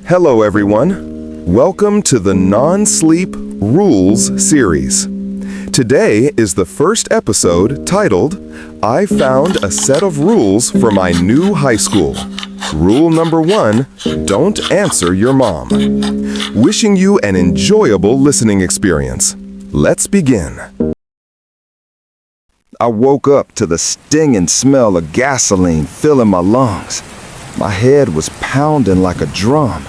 Hello everyone. Welcome to the Non-Sleep Rules series. Today is the first episode titled, I Found a Set of Rules for My New High School. Rule number 1, don't answer your mom. Wishing you an enjoyable listening experience. Let's begin. I woke up to the stinging smell of gasoline filling my lungs. My head was pounding like a drum.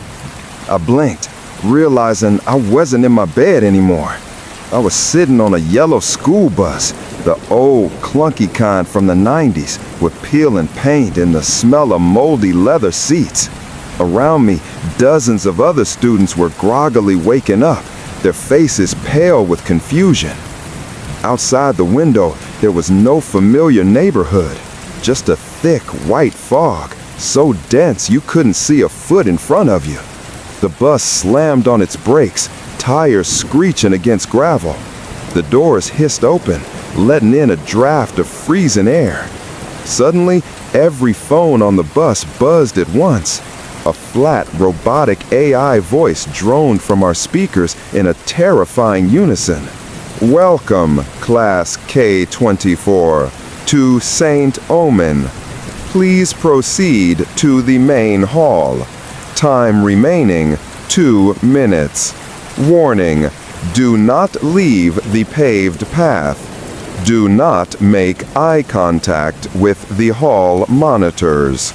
I blinked, realizing I wasn't in my bed anymore. I was sitting on a yellow school bus, the old, clunky kind from the 90s, with peeling paint and the smell of moldy leather seats. Around me, dozens of other students were groggily waking up, their faces pale with confusion. Outside the window, there was no familiar neighborhood, just a thick white fog, so dense you couldn't see a foot in front of you. The bus slammed on its brakes, tires screeching against gravel. The doors hissed open, letting in a draft of freezing air. Suddenly, every phone on the bus buzzed at once. A flat, robotic AI voice droned from our speakers in a terrifying unison. Welcome, Class K-24, to St. Omen. Please proceed to the main hall. Time remaining 2 minutes. Warning, do not leave the paved path. Do not make eye contact with the hall monitors.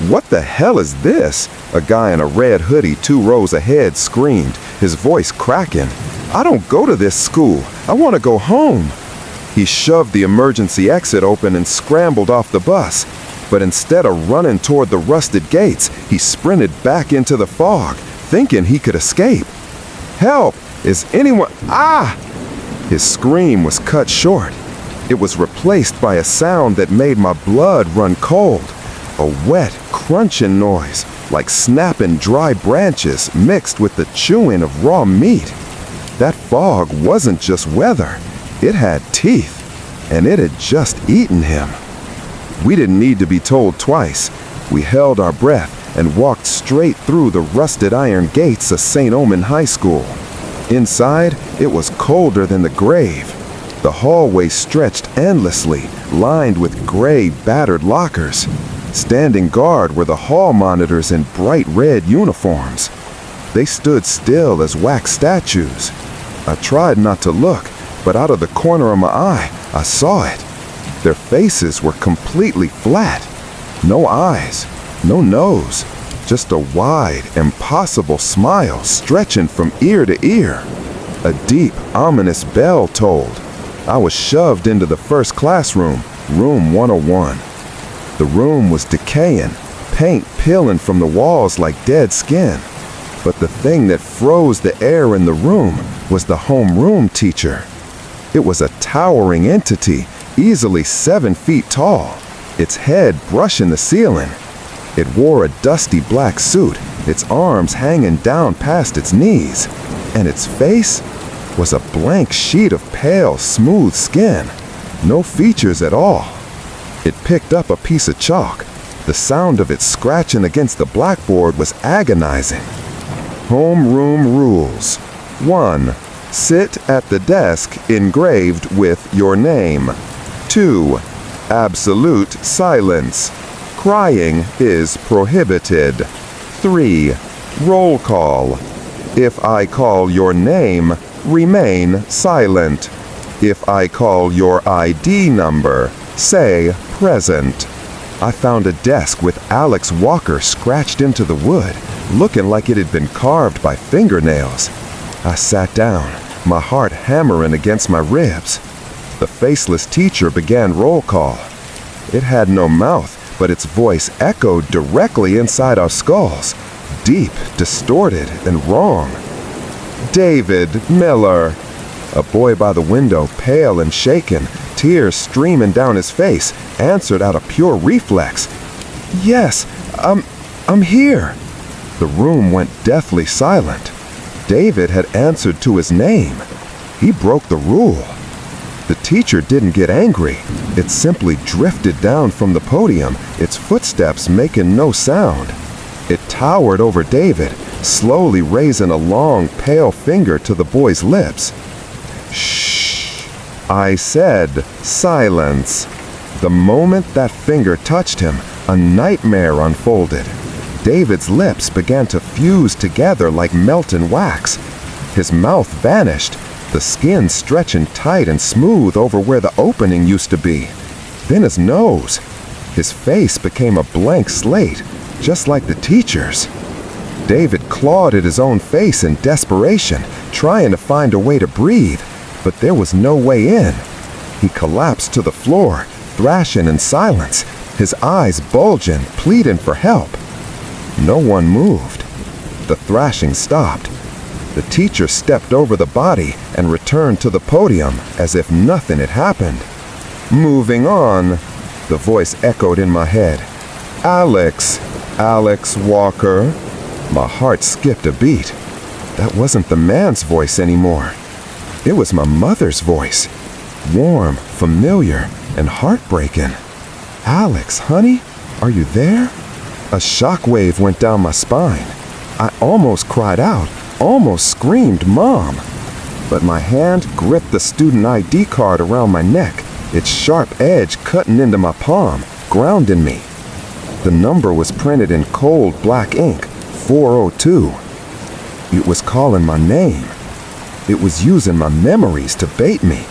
What the hell is this? A guy in a red hoodie 2 rows ahead screamed, his voice cracking. I don't go to this school. I want to go home. He shoved the emergency exit open and scrambled off the bus. But instead of running toward the rusted gates, he sprinted back into the fog, thinking he could escape. Help! Is anyone... Ah! His scream was cut short. It was replaced by a sound that made my blood run cold. A wet, crunching noise, like snapping dry branches mixed with the chewing of raw meat. That fog wasn't just weather. It had teeth, and it had just eaten him. We didn't need to be told twice. We held our breath and walked straight through the rusted iron gates of St. Omen High School. Inside, it was colder than the grave. The hallway stretched endlessly, lined with gray, battered lockers. Standing guard were the hall monitors in bright red uniforms. They stood still as wax statues. I tried not to look, but out of the corner of my eye, I saw it. Their faces were completely flat. No eyes, no nose, just a wide, impossible smile stretching from ear to ear. A deep, ominous bell tolled. I was shoved into the first classroom, room 101. The room was decaying, paint peeling from the walls like dead skin. But the thing that froze the air in the room was the homeroom teacher. It was a towering entity, easily 7 feet tall, its head brushing the ceiling. It wore a dusty black suit, its arms hanging down past its knees, and its face was a blank sheet of pale, smooth skin. No features at all. It picked up a piece of chalk. The sound of it scratching against the blackboard was agonizing. Homeroom rules. 1. Sit at the desk engraved with your name. 2. Absolute silence. Crying is prohibited. 3. Roll call. If I call your name, remain silent. If I call your ID number, say present. I found a desk with Alex Walker scratched into the wood, looking like it had been carved by fingernails. I sat down, my heart hammering against my ribs. The faceless teacher began roll call. It had no mouth, but its voice echoed directly inside our skulls, deep, distorted, and wrong. David Miller. A boy by the window, pale and shaken, tears streaming down his face, answered out of pure reflex. Yes, I'm here. The room went deathly silent. David had answered to his name. He broke the rule. The teacher didn't get angry. It simply drifted down from the podium, its footsteps making no sound. It towered over David, slowly raising a long, pale finger to the boy's lips. Shh! I said, silence. The moment that finger touched him, a nightmare unfolded. David's lips began to fuse together like melting wax. His mouth vanished, the skin stretching tight and smooth over where the opening used to be. Then his nose. His face became a blank slate, just like the teacher's. David clawed at his own face in desperation, trying to find a way to breathe, but there was no way in. He collapsed to the floor, thrashing in silence, his eyes bulging, pleading for help. No one moved. The thrashing stopped. The teacher stepped over the body and returned to the podium as if nothing had happened. Moving on, the voice echoed in my head. Alex Walker. My heart skipped a beat. That wasn't the man's voice anymore. It was my mother's voice. Warm, familiar, and heartbreaking. Alex, honey, are you there? A shockwave went down my spine. I almost cried out, almost screamed, Mom. But my hand gripped the student ID card around my neck, its sharp edge cutting into my palm, grounding me. The number was printed in cold black ink, 402. It was calling my name. It was using my memories to bait me.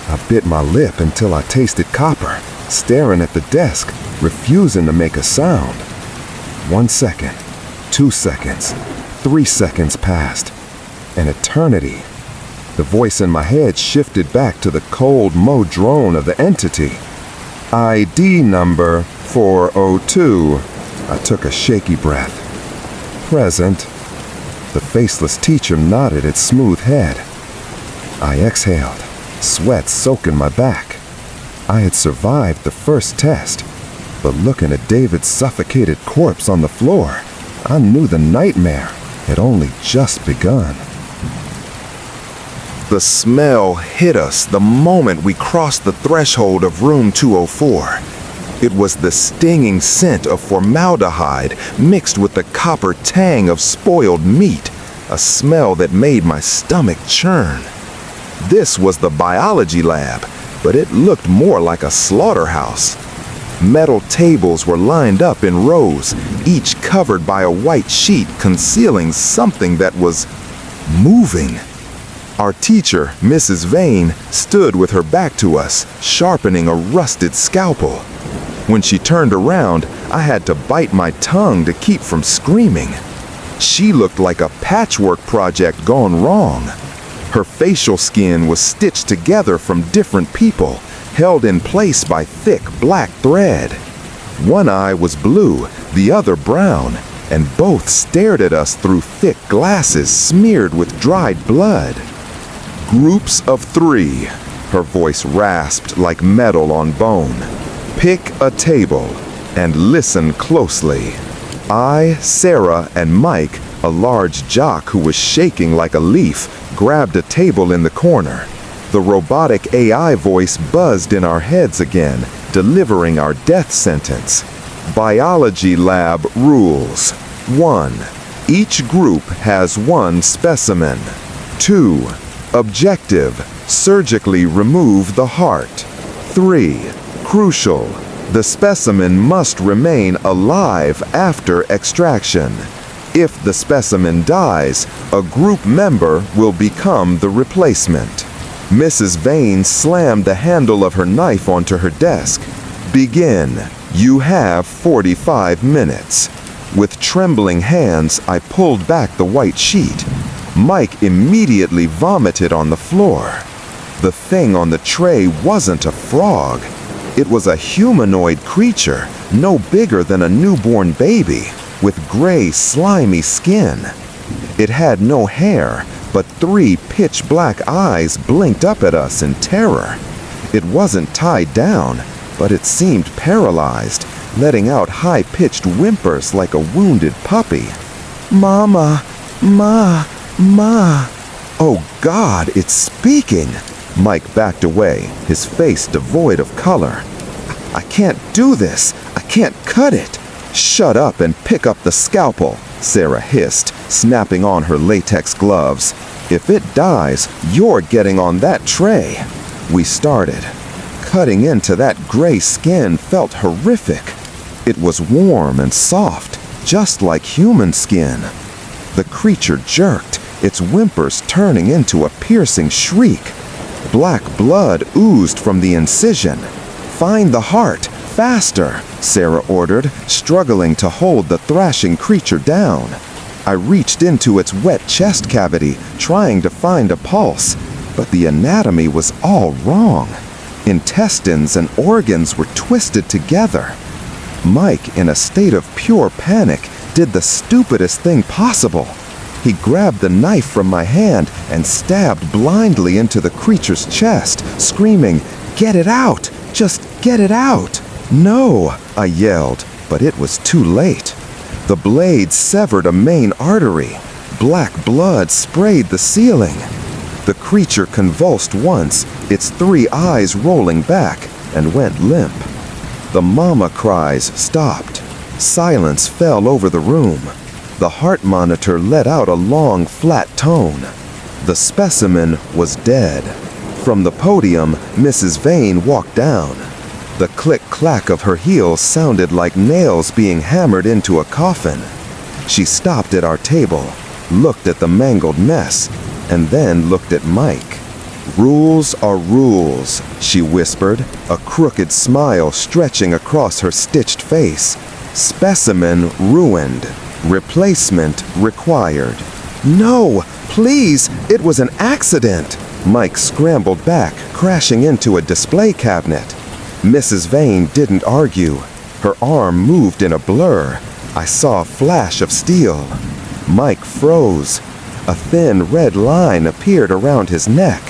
I bit my lip until I tasted copper, staring at the desk, refusing to make a sound. 1 second, 2 seconds, 3 seconds passed. An eternity. The voice in my head shifted back to the cold drone of the entity. ID number 402. I took a shaky breath. Present. The faceless teacher nodded its smooth head. I exhaled, sweat soaking my back. I had survived the first test, but looking at David's suffocated corpse on the floor, I knew the nightmare had only just begun. The smell hit us the moment we crossed the threshold of room 204. It was the stinging scent of formaldehyde mixed with the copper tang of spoiled meat, a smell that made my stomach churn. This was the biology lab, but it looked more like a slaughterhouse. Metal tables were lined up in rows, each covered by a white sheet concealing something that was moving. Our teacher, Mrs. Vane, stood with her back to us, sharpening a rusted scalpel. When she turned around, I had to bite my tongue to keep from screaming. She looked like a patchwork project gone wrong. Her facial skin was stitched together from different people, held in place by thick black thread. One eye was blue, the other brown, and both stared at us through thick glasses smeared with dried blood. Groups of 3, her voice rasped like metal on bone. Pick a table and listen closely. I, Sarah, and Mike, a large jock who was shaking like a leaf, grabbed a table in the corner. The robotic AI voice buzzed in our heads again, delivering our death sentence. Biology lab rules. 1. Each group has 1 specimen. 2. Objective: surgically remove the heart. 3. Crucial: the specimen must remain alive after extraction. If the specimen dies, a group member will become the replacement. Mrs. Vane slammed the handle of her knife onto her desk. Begin. You have 45 minutes. With trembling hands, I pulled back the white sheet. Mike immediately vomited on the floor. The thing on the tray wasn't a frog. It was a humanoid creature, no bigger than a newborn baby, with gray, slimy skin. It had no hair, but 3 pitch-black eyes blinked up at us in terror. It wasn't tied down, but it seemed paralyzed, letting out high-pitched whimpers like a wounded puppy. Mama, Ma. Oh God, it's speaking! Mike backed away, his face devoid of color. I can't do this. I can't cut it. "Shut up and pick up the scalpel," Sarah hissed, snapping on her latex gloves. "If it dies, you're getting on that tray." We started. Cutting into that gray skin felt horrific. It was warm and soft, just like human skin. The creature jerked, its whimpers turning into a piercing shriek. Black blood oozed from the incision. "Find the heart, faster," Sarah ordered, struggling to hold the thrashing creature down. I reached into its wet chest cavity, trying to find a pulse, but the anatomy was all wrong. Intestines and organs were twisted together. Mike, in a state of pure panic, did the stupidest thing possible. He grabbed the knife from my hand and stabbed blindly into the creature's chest, screaming, "Get it out! Just get it out!" "No!" I yelled, but it was too late. The blade severed a main artery. Black blood sprayed the ceiling. The creature convulsed once, its 3 eyes rolling back, and went limp. The mama cries stopped. Silence fell over the room. The heart monitor let out a long, flat tone. The specimen was dead. From the podium, Mrs. Vane walked down. The click-clack of her heels sounded like nails being hammered into a coffin. She stopped at our table, looked at the mangled mess, and then looked at Mike. "Rules are rules," she whispered, a crooked smile stretching across her stitched face. "Specimen ruined. Replacement required." "No, please, it was an accident!" Mike scrambled back, crashing into a display cabinet. Mrs. Vane didn't argue. Her arm moved in a blur. I saw a flash of steel. Mike froze. A thin red line appeared around his neck.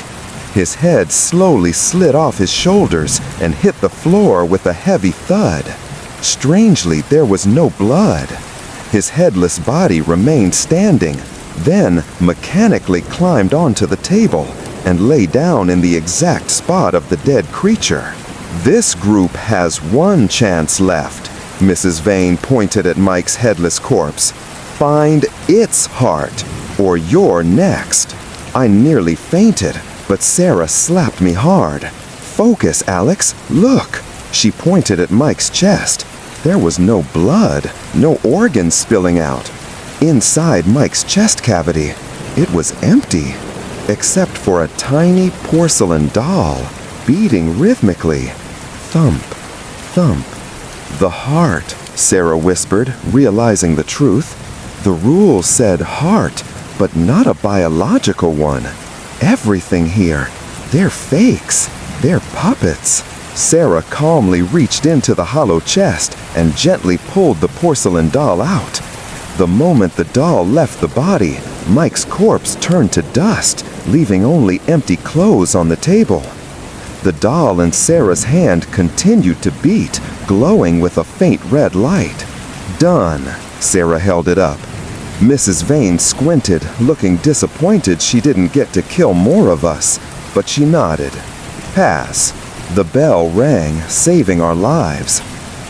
His head slowly slid off his shoulders and hit the floor with a heavy thud. Strangely, there was no blood. His headless body remained standing, then mechanically climbed onto the table and lay down in the exact spot of the dead creature. "This group has one chance left," Mrs. Vane pointed at Mike's headless corpse. "Find its heart, or you're next." I nearly fainted, but Sarah slapped me hard. "Focus, Alex, look!" She pointed at Mike's chest. There was no blood, no organs spilling out. Inside Mike's chest cavity, it was empty, except for a tiny porcelain doll, beating rhythmically. Thump, thump. "The heart," Sarah whispered, realizing the truth. The rules said heart, but not a biological one. Everything here, they're fakes, they're puppets. Sarah calmly reached into the hollow chest and gently pulled the porcelain doll out. The moment the doll left the body, Mike's corpse turned to dust, leaving only empty clothes on the table. The doll in Sarah's hand continued to beat, glowing with a faint red light. "Done." Sarah held it up. Mrs. Vane squinted, looking disappointed she didn't get to kill more of us, but she nodded. "Pass." The bell rang, saving our lives.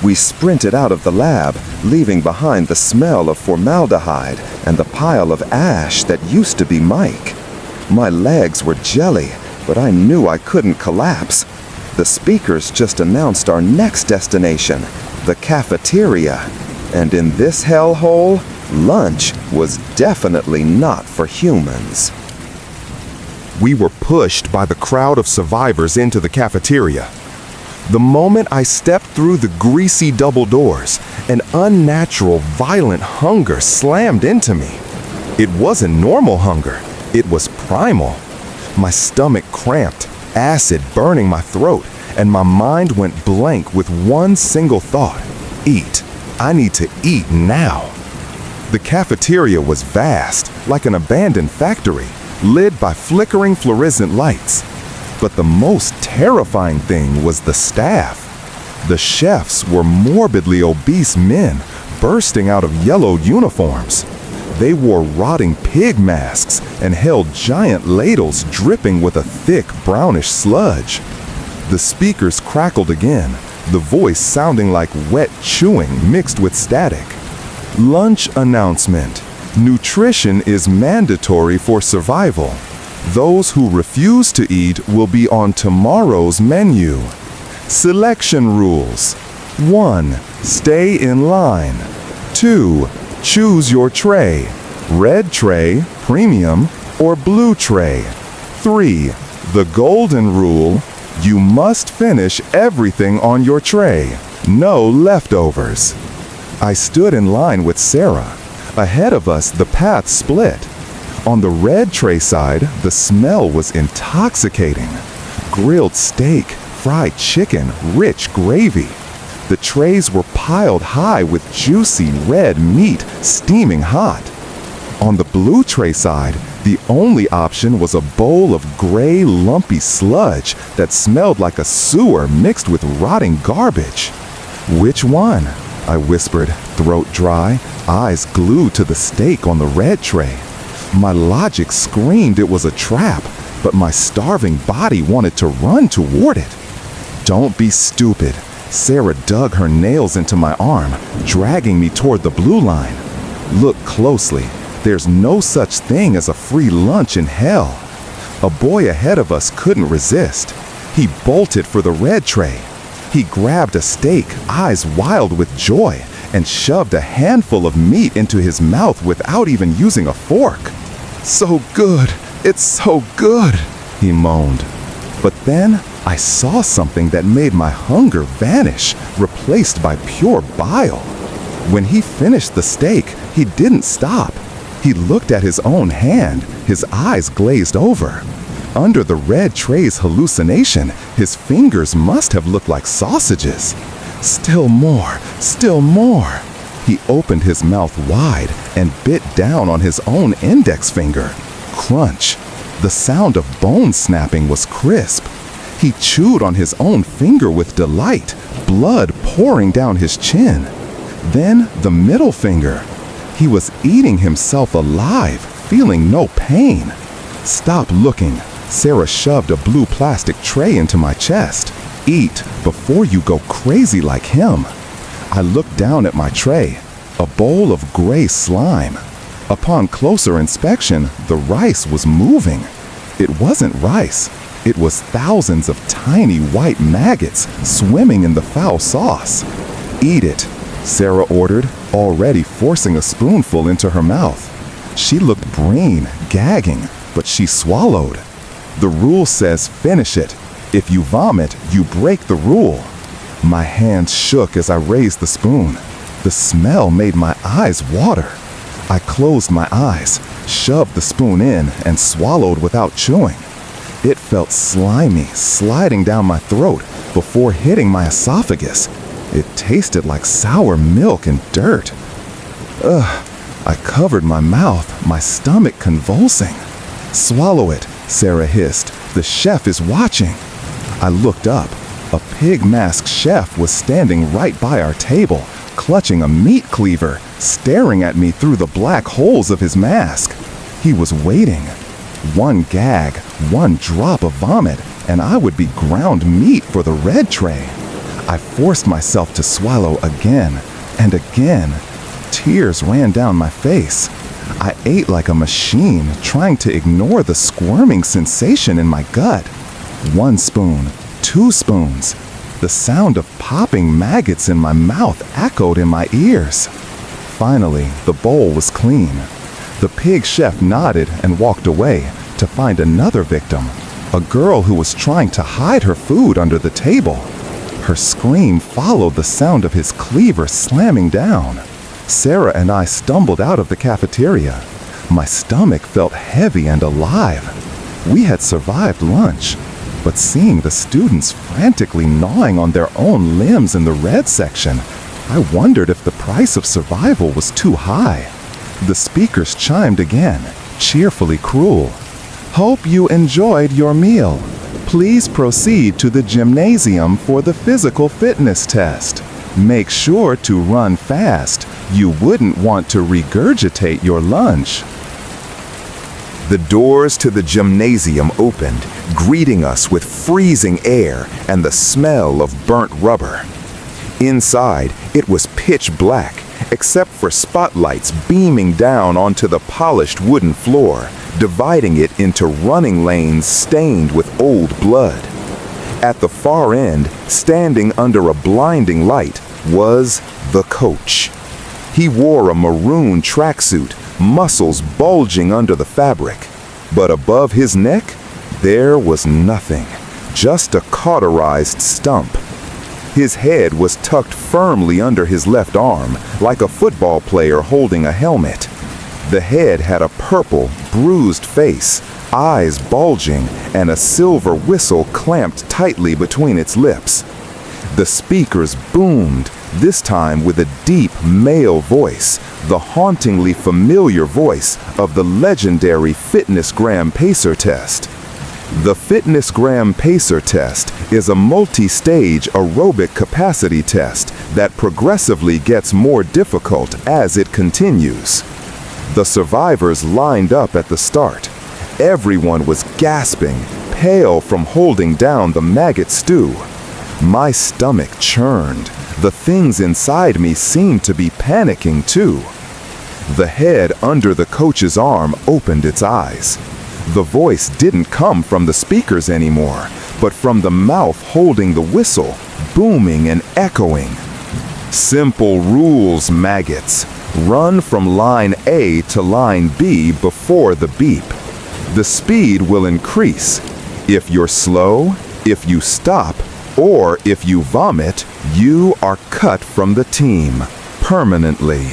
We sprinted out of the lab, leaving behind the smell of formaldehyde and the pile of ash that used to be Mike. My legs were jelly, but I knew I couldn't collapse. The speakers just announced our next destination, the cafeteria. And in this hellhole, lunch was definitely not for humans. We were pushed by the crowd of survivors into the cafeteria. The moment I stepped through the greasy double doors, an unnatural, violent hunger slammed into me. It wasn't normal hunger, it was primal. My stomach cramped, acid burning my throat, and my mind went blank with one single thought: eat. I need to eat now. The cafeteria was vast, like an abandoned factory, lit by flickering fluorescent lights. But the most terrifying thing was the staff. The chefs were morbidly obese men bursting out of yellowed uniforms. They wore rotting pig masks and held giant ladles dripping with a thick brownish sludge. The speakers crackled again, the voice sounding like wet chewing mixed with static. Lunch announcement. Nutrition is mandatory for survival. Those who refuse to eat will be on tomorrow's menu. Selection rules. 1. Stay in line. 2. Choose your tray. Red tray, premium, or blue tray. 3. The golden rule. You must finish everything on your tray. No leftovers. I stood in line with Sarah. Ahead of us, the path split. On the red tray side, the smell was intoxicating. Grilled steak, fried chicken, rich gravy. The trays were piled high with juicy red meat, steaming hot. On the blue tray side, the only option was a bowl of gray, lumpy sludge that smelled like a sewer mixed with rotting garbage. "Which one?" I whispered, throat dry, eyes glued to the steak on the red tray. My logic screamed it was a trap, but my starving body wanted to run toward it. "Don't be stupid." Sarah dug her nails into my arm, dragging me toward the blue line. "Look closely. There's no such thing as a free lunch in hell." A boy ahead of us couldn't resist. He bolted for the red tray. He grabbed a steak, eyes wild with joy, and shoved a handful of meat into his mouth without even using a fork. "So good, it's so good," he moaned. But then I saw something that made my hunger vanish, replaced by pure bile. When he finished the steak, he didn't stop. He looked at his own hand, his eyes glazed over. Under the red tray's hallucination, his fingers must have looked like sausages. "Still more, still more." He opened his mouth wide and bit down on his own index finger. Crunch. The sound of bone snapping was crisp. He chewed on his own finger with delight, blood pouring down his chin. Then the middle finger. He was eating himself alive, feeling no pain. "Stop looking." Sarah shoved a blue plastic tray into my chest. "Eat before you go crazy like him." I looked down at my tray, a bowl of gray slime. Upon closer inspection, the rice was moving. It wasn't rice. It was thousands of tiny white maggots swimming in the foul sauce. "Eat it," Sarah ordered, already forcing a spoonful into her mouth. She looked green, gagging, but she swallowed. "The rule says finish it. If you vomit, you break the rule." My hands shook as I raised the spoon. The smell made my eyes water. I closed my eyes, shoved the spoon in, and swallowed without chewing. It felt slimy, sliding down my throat before hitting my esophagus. It tasted like sour milk and dirt. Ugh, I covered my mouth, my stomach convulsing. "Swallow it," Sarah hissed. "The chef is watching." I looked up. A pig-masked chef was standing right by our table, clutching a meat cleaver, staring at me through the black holes of his mask. He was waiting. One gag, one drop of vomit, and I would be ground meat for the red tray. I forced myself to swallow again and again. Tears ran down my face. I ate like a machine, trying to ignore the squirming sensation in my gut. 1 spoon, 2 spoons. The sound of popping maggots in my mouth echoed in my ears. Finally, the bowl was clean. The pig chef nodded and walked away to find another victim, a girl who was trying to hide her food under the table. Her scream followed the sound of his cleaver slamming down. Sarah and I stumbled out of the cafeteria. My stomach felt heavy and alive. We had survived lunch, but seeing the students frantically gnawing on their own limbs in the red section, I wondered if the price of survival was too high. The speakers chimed again, cheerfully cruel. "Hope you enjoyed your meal. Please proceed to the gymnasium for the physical fitness test. Make sure to run fast. You wouldn't want to regurgitate your lunch." The doors to the gymnasium opened, greeting us with freezing air and the smell of burnt rubber. Inside, it was pitch black, except for spotlights beaming down onto the polished wooden floor, dividing it into running lanes stained with old blood. At the far end, standing under a blinding light, was the coach. He wore a maroon tracksuit, muscles bulging under the fabric. But above his neck, there was nothing, just a cauterized stump. His head was tucked firmly under his left arm, like a football player holding a helmet. The head had a purple, bruised face, eyes bulging, and a silver whistle clamped tightly between its lips. The speakers boomed, this time with a deep male voice, the hauntingly familiar voice of the legendary Fitnessgram Pacer test. The Fitnessgram Pacer test is a multi-stage aerobic capacity test that progressively gets more difficult as it continues. The survivors lined up at the start. Everyone was gasping, pale from holding down the maggot stew. My stomach churned. The things inside me seemed to be panicking too. The head under the coach's arm opened its eyes. The voice didn't come from the speakers anymore, but from the mouth holding the whistle, booming and echoing. Simple rules, maggots. Run from line A to line B before the beep. The speed will increase. If you're slow, if you stop, or if you vomit, you are cut from the team, permanently.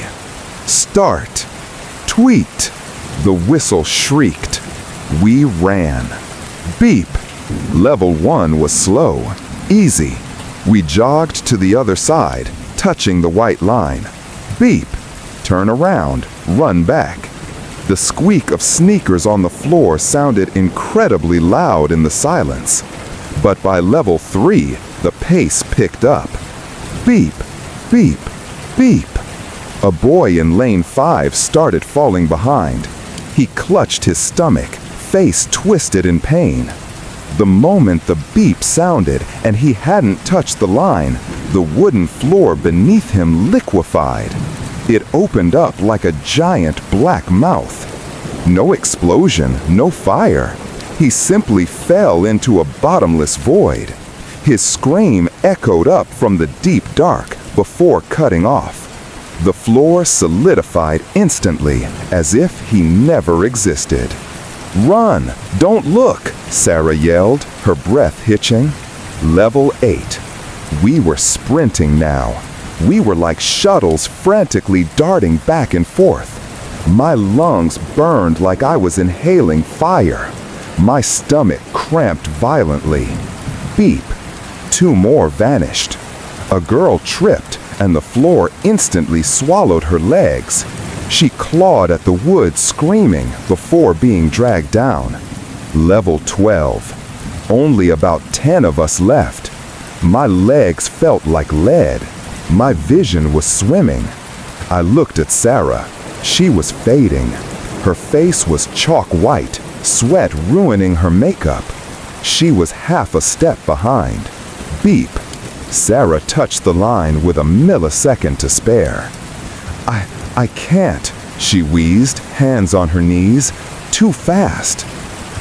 Start. Tweet. The whistle shrieked. We ran. Beep. Level 1 was slow, easy. We jogged to the other side, touching the white line. Beep. Turn around, run back. The squeak of sneakers on the floor sounded incredibly loud in the silence. But by level 3, the pace picked up. Beep, beep, beep. A boy in lane 5 started falling behind. He clutched his stomach, face twisted in pain. The moment the beep sounded and he hadn't touched the line, the wooden floor beneath him liquefied. It opened up like a giant black mouth. No explosion, no fire. He simply fell into a bottomless void. His scream echoed up from the deep dark before cutting off. The floor solidified instantly, as if he never existed. "Run! Don't look!" Sarah yelled, her breath hitching. Level 8. We were sprinting now. We were like shuttles frantically darting back and forth. My lungs burned like I was inhaling fire. My stomach cramped violently. Beep. 2 more vanished. A girl tripped, and the floor instantly swallowed her legs. She clawed at the wood, screaming, before being dragged down. Level 12. Only about 10 of us left. My legs felt like lead. My vision was swimming. I looked at Sarah. She was fading. Her face was chalk white, sweat ruining her makeup. She was half a step behind. Beep. Sarah touched the line with a millisecond to spare. I can't, she wheezed, hands on her knees. Too fast.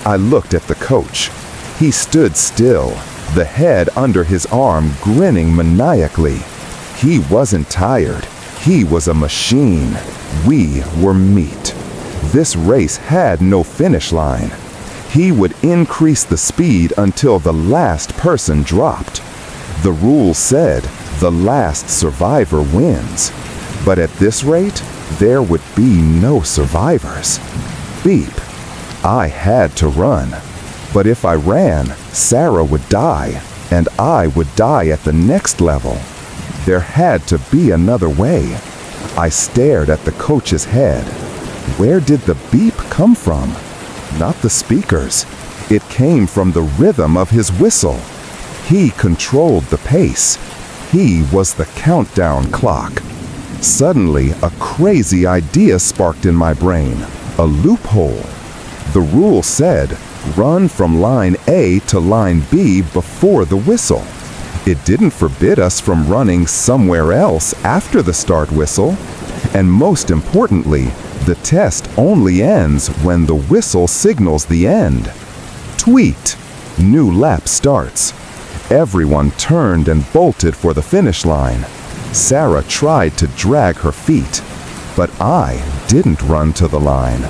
I looked at the coach. He stood still, the head under his arm grinning maniacally. He wasn't tired. He was a machine. We were meat. This race had no finish line. He would increase the speed until the last person dropped. The rule said the last survivor wins. But at this rate, there would be no survivors. Beep. I had to run. But if I ran, Sarah would die, and I would die at the next level. There had to be another way. I stared at the coach's head. Where did the beep come from? Not the speakers. It came from the rhythm of his whistle. He controlled the pace. He was the countdown clock. Suddenly, a crazy idea sparked in my brain. A loophole. The rule said, run from line A to line B before the whistle. It didn't forbid us from running somewhere else after the start whistle. And most importantly, the test only ends when the whistle signals the end. Tweet. New lap starts. Everyone turned and bolted for the finish line. Sarah tried to drag her feet, but I didn't run to the line.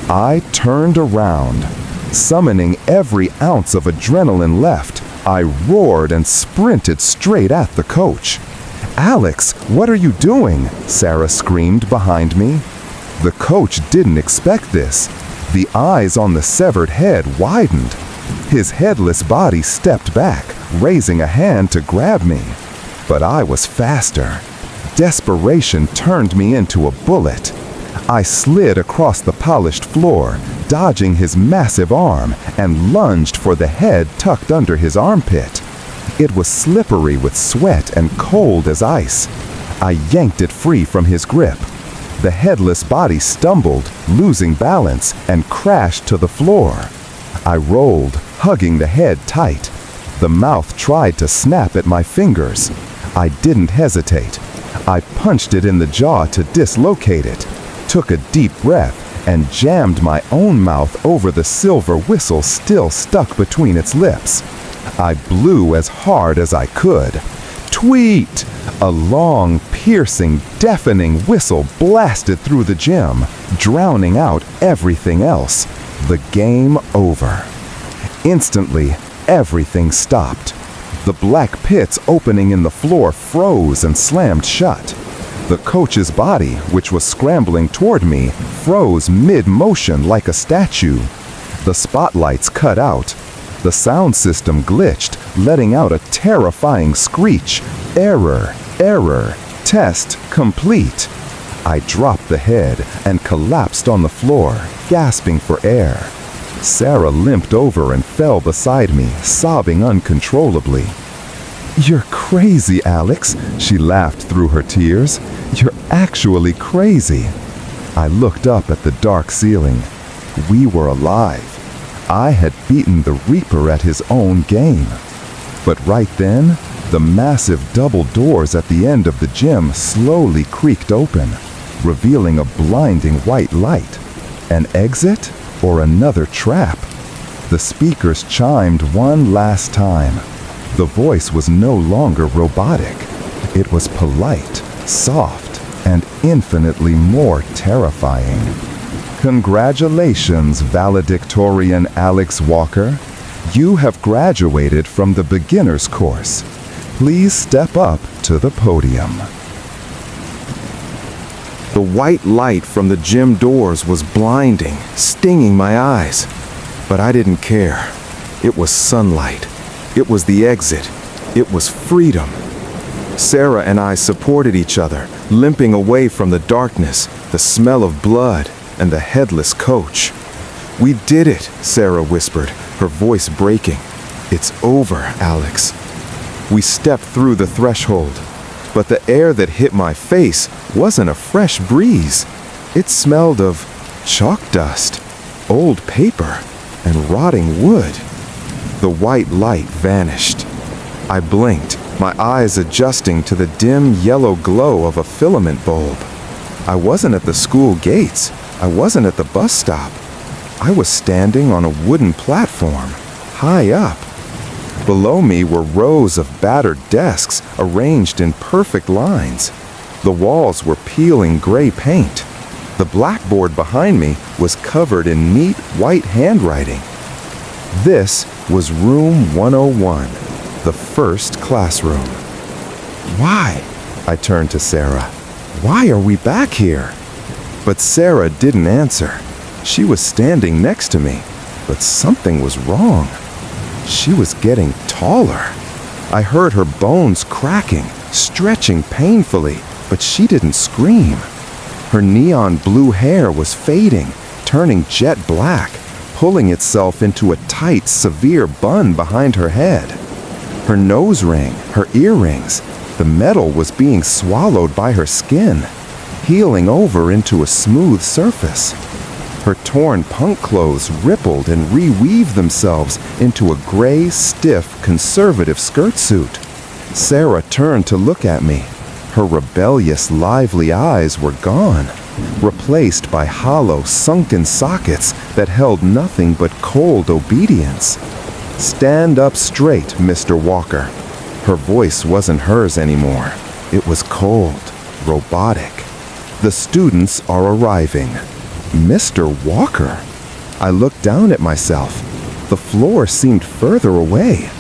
I turned around. Summoning every ounce of adrenaline left, I roared and sprinted straight at the coach. "Alex, what are you doing?" Sarah screamed behind me. The coach didn't expect this. The eyes on the severed head widened. His headless body stepped back, raising a hand to grab me. But I was faster. Desperation turned me into a bullet. I slid across the polished floor, dodging his massive arm, and lunged for the head tucked under his armpit. It was slippery with sweat and cold as ice. I yanked it free from his grip. The headless body stumbled, losing balance, and crashed to the floor. I rolled, hugging the head tight. The mouth tried to snap at my fingers. I didn't hesitate. I punched it in the jaw to dislocate it, took a deep breath, and jammed my own mouth over the silver whistle still stuck between its lips. I blew as hard as I could. Tweet! A long, piercing, deafening whistle blasted through the gym, drowning out everything else. The game over. Instantly, everything stopped. The black pits opening in the floor froze and slammed shut. The coach's body, which was scrambling toward me, froze mid-motion like a statue. The spotlights cut out. The sound system glitched, letting out a terrifying screech. Error, error, test complete. I dropped the head and collapsed on the floor, gasping for air. Sarah limped over and fell beside me, sobbing uncontrollably. "You're crazy, Alex," she laughed through her tears. "You're actually crazy." I looked up at the dark ceiling. We were alive. I had beaten the Reaper at his own game. But right then, the massive double doors at the end of the gym slowly creaked open, revealing a blinding white light. An exit or another trap? The speakers chimed one last time. The voice was no longer robotic. It was polite, soft, and infinitely more terrifying. Congratulations, valedictorian Alex Walker. You have graduated from the beginner's course. Please step up to the podium. The white light from the gym doors was blinding, stinging my eyes. But I didn't care. It was sunlight. It was the exit. It was freedom. Sarah and I supported each other, limping away from the darkness, the smell of blood, and the headless coach. "We did it," Sarah whispered, her voice breaking. "It's over, Alex." We stepped through the threshold, but the air that hit my face wasn't a fresh breeze. It smelled of chalk dust, old paper, and rotting wood. The white light vanished. I blinked, my eyes adjusting to the dim yellow glow of a filament bulb. I wasn't at the school gates. I wasn't at the bus stop. I was standing on a wooden platform, high up. Below me were rows of battered desks arranged in perfect lines. The walls were peeling gray paint. The blackboard behind me was covered in neat white handwriting. This was room 101, the first classroom. "Why?" I turned to Sarah. "Why are we back here?" But Sarah didn't answer. She was standing next to me, but something was wrong. She was getting taller. I heard her bones cracking, stretching painfully, but she didn't scream. Her neon blue hair was fading, turning jet black, pulling itself into a tight, severe bun behind her head. Her nose ring, her earrings, the metal was being swallowed by her skin, healing over into a smooth surface. Her torn punk clothes rippled and reweaved themselves into a gray, stiff, conservative skirt suit. Sarah turned to look at me. Her rebellious, lively eyes were gone, replaced by hollow, sunken sockets that held nothing but cold obedience. "Stand up straight, Mr. Walker." Her voice wasn't hers anymore. It was cold, robotic. "The students are arriving." Mr. Walker? I looked down at myself. The floor seemed further away.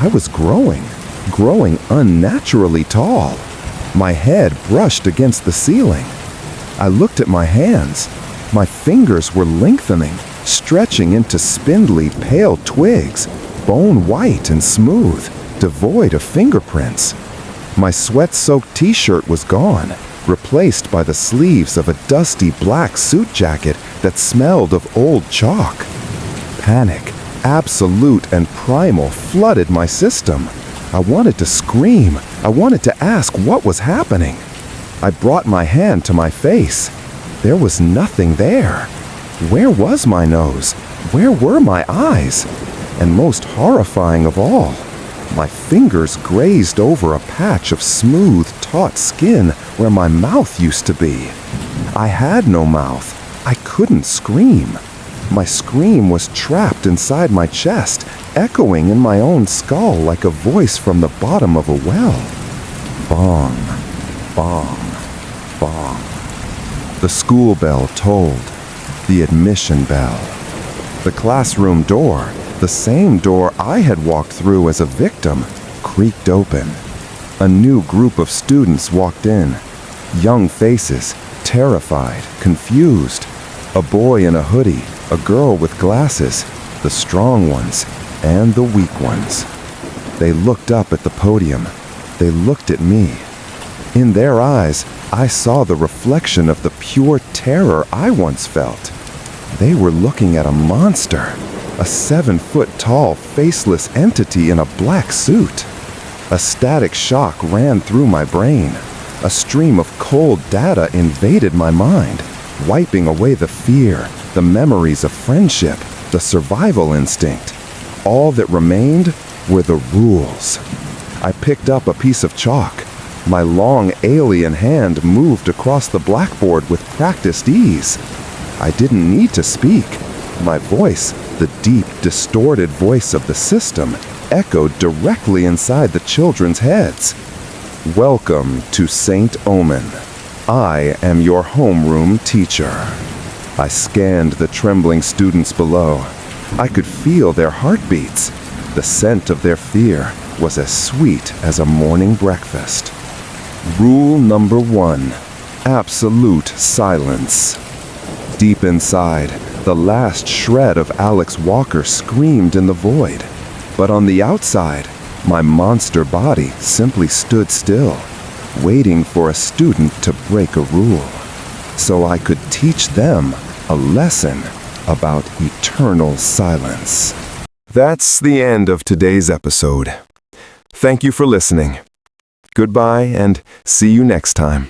I was growing unnaturally tall. My head brushed against the ceiling. I looked at my hands. My fingers were lengthening, stretching into spindly, pale twigs, bone white and smooth, devoid of fingerprints. My sweat-soaked t-shirt was gone, replaced by the sleeves of a dusty black suit jacket that smelled of old chalk. Panic, absolute and primal, flooded my system. I wanted to scream. I wanted to ask what was happening. I brought my hand to my face. There was nothing there. Where was my nose? Where were my eyes? And most horrifying of all, my fingers grazed over a patch of smooth, taut skin where my mouth used to be. I had no mouth. I couldn't scream. My scream was trapped inside my chest, echoing in my own skull like a voice from the bottom of a well. Bong, bong, bong. The school bell tolled. The admission bell. The classroom door, the same door I had walked through as a victim, creaked open. A new group of students walked in. Young faces, terrified, confused. A boy in a hoodie, a girl with glasses, the strong ones and the weak ones. They looked up at the podium. They looked at me. In their eyes, I saw the reflection of the pure terror I once felt. They were looking at a monster, a 7-foot-tall, faceless entity in a black suit. A static shock ran through my brain. A stream of cold data invaded my mind, wiping away the fear, the memories of friendship, the survival instinct. All that remained were the rules. I picked up a piece of chalk. My long alien hand moved across the blackboard with practiced ease. I didn't need to speak. My voice, the deep, distorted voice of the system, echoed directly inside the children's heads. Welcome to St. Omen. I am your homeroom teacher. I scanned the trembling students below. I could feel their heartbeats. The scent of their fear was as sweet as a morning breakfast. Rule number 1, absolute silence. Deep inside, the last shred of Alex Walker screamed in the void. But on the outside, my monster body simply stood still, waiting for a student to break a rule, so I could teach them a lesson about eternal silence. That's the end of today's episode. Thank you for listening. Goodbye and see you next time.